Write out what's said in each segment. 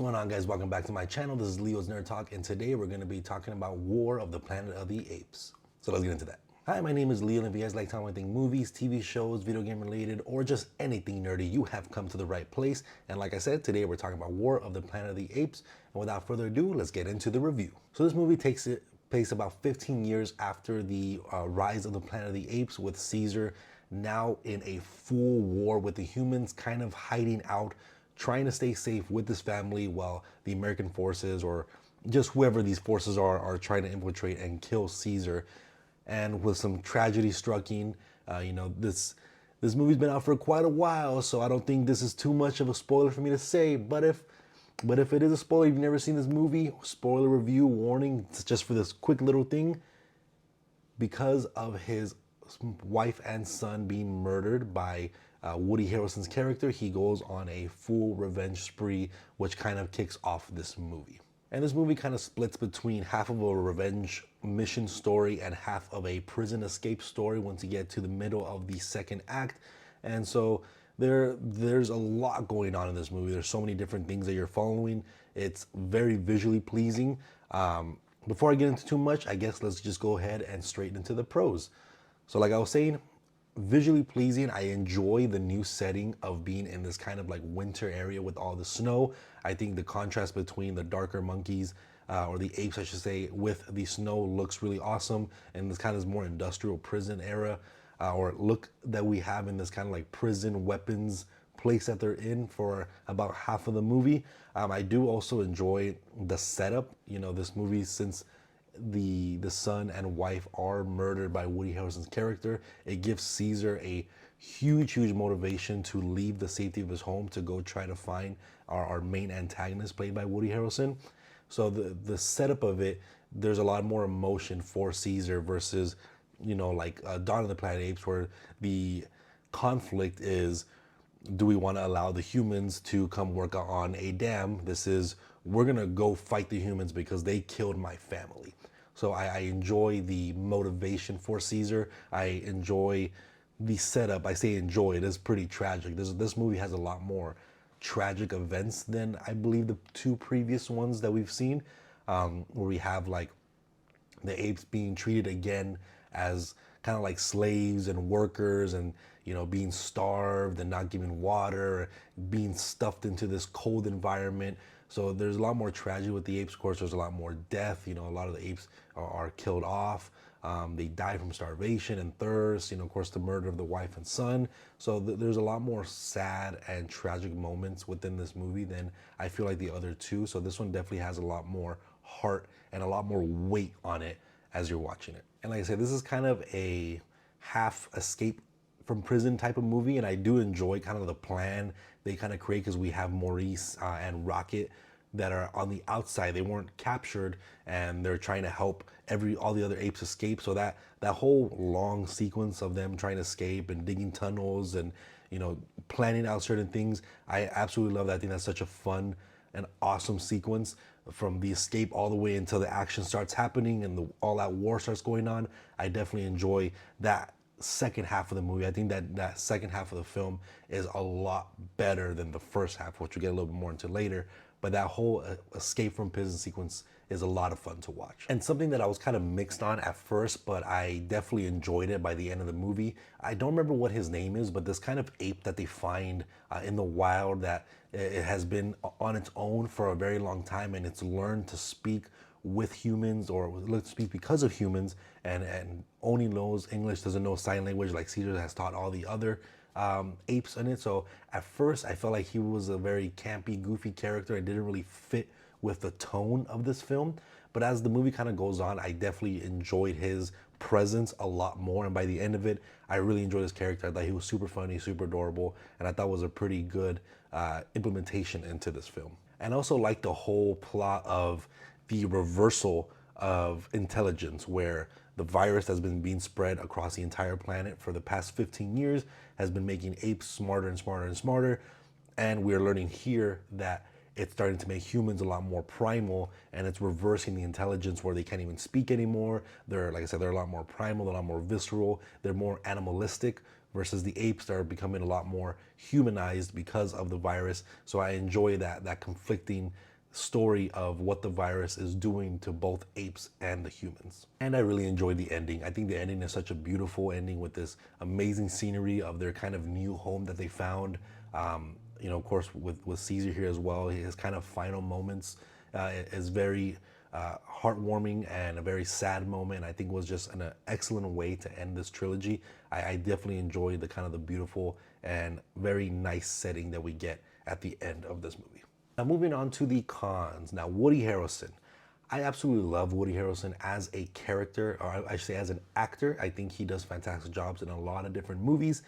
going on, guys? Welcome back to my channel. This is Leo's Nerd Talk, and today we're going to be talking about War of the Planet of the Apes. So let's get into that. Hi, my name is Leo, and if you guys like talking about anything movies, TV shows, video game related, or just anything nerdy, you have come to the right place. And like I said, today we're talking about War of the Planet of the Apes. And without further ado, let's get into the review. So this movie takes place about 15 years after the rise of the Planet of the Apes, with Caesar now in a full war with the humans, kind of hiding out, trying to stay safe with his family while the American forces, or just whoever these forces are trying to infiltrate and kill Caesar. And with some tragedy striking, this movie's been out for quite a while, so I don't think this is too much of a spoiler for me to say. But if it is a spoiler, you've never seen this movie, spoiler review warning, it's just for this quick little thing. Because of his wife and son being murdered by Woody Harrelson's character, he goes on a full revenge spree, which kind of kicks off this movie. And this movie kind of splits between half of a revenge mission story and half of a prison escape story once you get to the middle of the second act. And so there's a lot going on in this movie. There's so many different things that you're following. It's very visually pleasing. Before I get into too much, I guess let's just go ahead and straight into the pros. So like I was saying, visually pleasing. I enjoy the new setting of being in this kind of like winter area with all the snow. I think the contrast between the darker monkeys, or the apes I should say, with the snow looks really awesome. And this kind of more industrial prison era, or look that we have in this kind of like prison weapons place that they're in for about half of the movie. I do also enjoy the setup. You know, this movie, since the son and wife are murdered by Woody Harrelson's character, it gives Caesar a huge motivation to leave the safety of his home to go try to find our main antagonist, played by Woody Harrelson. So the setup of it, there's a lot more emotion for Caesar versus, like Dawn of the Planet of the Apes, where the conflict is, do we want to allow the humans to come work on a dam? This is, we're gonna go fight the humans because they killed my family. So I enjoy the motivation for Caesar. I enjoy the setup. I say enjoy, it is pretty tragic. This movie has a lot more tragic events than I believe the two previous ones that we've seen, where we have like the apes being treated again as kind of like slaves and workers, and being starved and not given water, being stuffed into this cold environment. So there's a lot more tragedy with the apes. Of course, there's a lot more death. A lot of the apes are killed off. They die from starvation and thirst. Of course, the murder of the wife and son. So there's a lot more sad and tragic moments within this movie than I feel like the other two. So this one definitely has a lot more heart and a lot more weight on it as you're watching it. And like I said, this is kind of a half escape from prison type of movie, and I do enjoy kind of the plan they kind of create, because we have Maurice and Rocket that are on the outside. They weren't captured, and they're trying to help all the other apes escape. So that whole long sequence of them trying to escape and digging tunnels and planning out certain things, I absolutely love that. I think that's such a fun and awesome sequence, from the escape all the way until the action starts happening and all that war starts going on. I definitely enjoy that second half of the movie. I think that second half of the film is a lot better than the first half, which we'll get a little bit more into later. But that whole escape from prison sequence is a lot of fun to watch. And something that I was kind of mixed on at first, but I definitely enjoyed it by the end of the movie. I don't remember what his name is, but this kind of ape that they find in the wild, that it has been on its own for a very long time, and it's learned to speak with humans, or let's speak because of humans, and only knows English, doesn't know sign language like Caesar has taught all the other apes in it. So at first I felt like he was a very campy, goofy character. It didn't really fit with the tone of this film. But as the movie kind of goes on, I definitely enjoyed his presence a lot more, and by the end of it, I really enjoyed his character. I thought he was super funny, super adorable, and I thought it was a pretty good implementation into this film. And I also like the whole plot of the reversal of intelligence, where the virus that's been being spread across the entire planet for the past 15 years has been making apes smarter and smarter and smarter. And we're learning here that it's starting to make humans a lot more primal, and it's reversing the intelligence where they can't even speak anymore. They're, like I said, they're a lot more primal, they're a lot more visceral, they're more animalistic, versus the apes that are becoming a lot more humanized because of the virus. So I enjoy that conflicting story of what the virus is doing to both apes and the humans. And I really enjoyed the ending. I think the ending is such a beautiful ending with this amazing scenery of their kind of new home that they found. You know, of course, with Caesar here as well, his kind of final moments is very heartwarming and a very sad moment. I think was just an excellent way to end this trilogy. I definitely enjoyed the kind of the beautiful and very nice setting that we get at the end of this movie. Now moving on to the cons. Now Woody Harrelson. I absolutely love Woody Harrelson as a character, or I should say as an actor. I think he does fantastic jobs in a lot of different movies.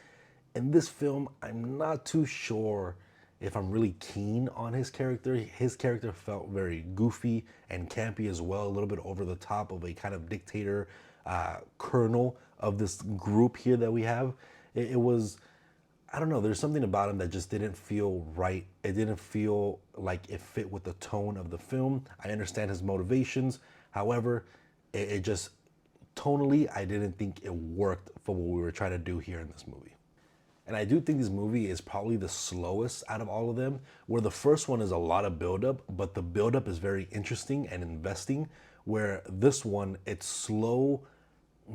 In this film, I'm not too sure if I'm really keen on his character. His character felt very goofy and campy as well, a little bit over the top of a kind of dictator, colonel of this group here that we have. It was, I don't know, there's something about him that just didn't feel right. It didn't feel like it fit with the tone of the film. I understand his motivations. However, it just, tonally, I didn't think it worked for what we were trying to do here in this movie. And I do think this movie is probably the slowest out of all of them, where the first one is a lot of buildup, but the buildup is very interesting and investing, where this one, it's slow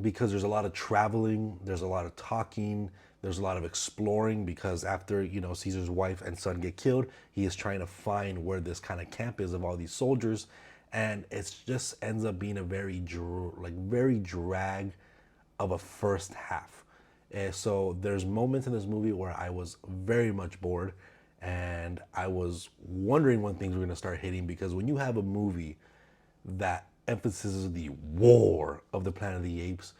because there's a lot of traveling, there's a lot of talking, there's a lot of exploring, because after, you know, Caesar's wife and son get killed, he is trying to find where this kind of camp is of all these soldiers, and it just ends up being a very drag of a first half. And so there's moments in this movie where I was very much bored, and I was wondering when things were gonna start hitting, because when you have a movie that emphasizes the war of the Planet of the Apes,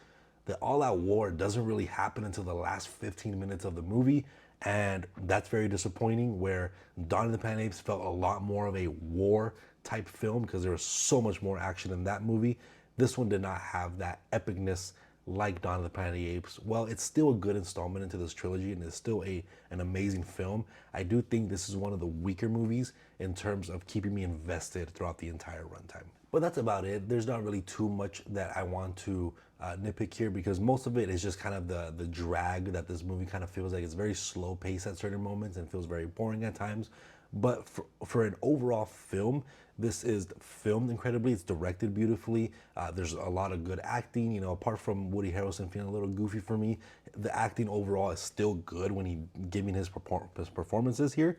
the all-out war doesn't really happen until the last 15 minutes of the movie, and that's very disappointing, where Dawn of the Planet of the Apes felt a lot more of a war type film because there was so much more action in that movie. This one did not have that epicness like Dawn of the Planet of the Apes. Well, it's still a good installment into this trilogy, and it's still an amazing film. I do think this is one of the weaker movies in terms of keeping me invested throughout the entire runtime. But that's about it. There's not really too much that I want to nitpick here, because most of it is just kind of the drag that this movie kind of feels like. It's very slow paced at certain moments and feels very boring at times. But for an overall film, this is filmed incredibly. It's directed beautifully. There's a lot of good acting. You know, apart from Woody Harrelson feeling a little goofy for me, the acting overall is still good when he giving his performances here.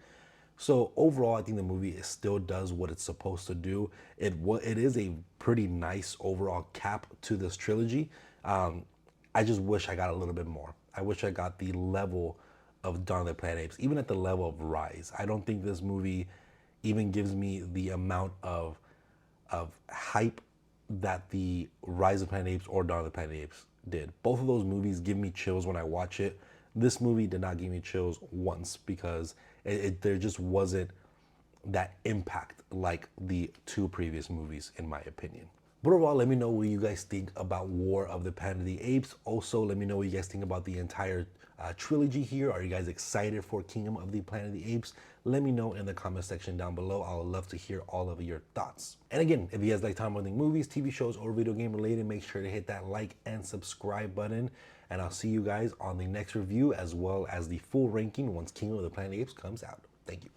So overall, I think the movie still does what it's supposed to do. It is a pretty nice overall cap to this trilogy. I just wish I got a little bit more. I wish I got the level of Dawn of the Planet of the Apes, even at the level of Rise. I don't think this movie even gives me the amount of hype that the Rise of the Planet of the Apes or Dawn of the Planet of the Apes did. Both of those movies give me chills when I watch it. This movie did not give me chills once, because there just wasn't that impact like the two previous movies, in my opinion. But overall, let me know what you guys think about War of the Planet of the Apes. Also, let me know what you guys think about the entire trilogy here. Are you guys excited for Kingdom of the Planet of the Apes? Let me know in the comment section down below. I would love to hear all of your thoughts. And again, if you guys like talking about movies, TV shows, or video game related, make sure to hit that like and subscribe button. And I'll see you guys on the next review, as well as the full ranking once Kingdom of the Planet of the Apes comes out. Thank you.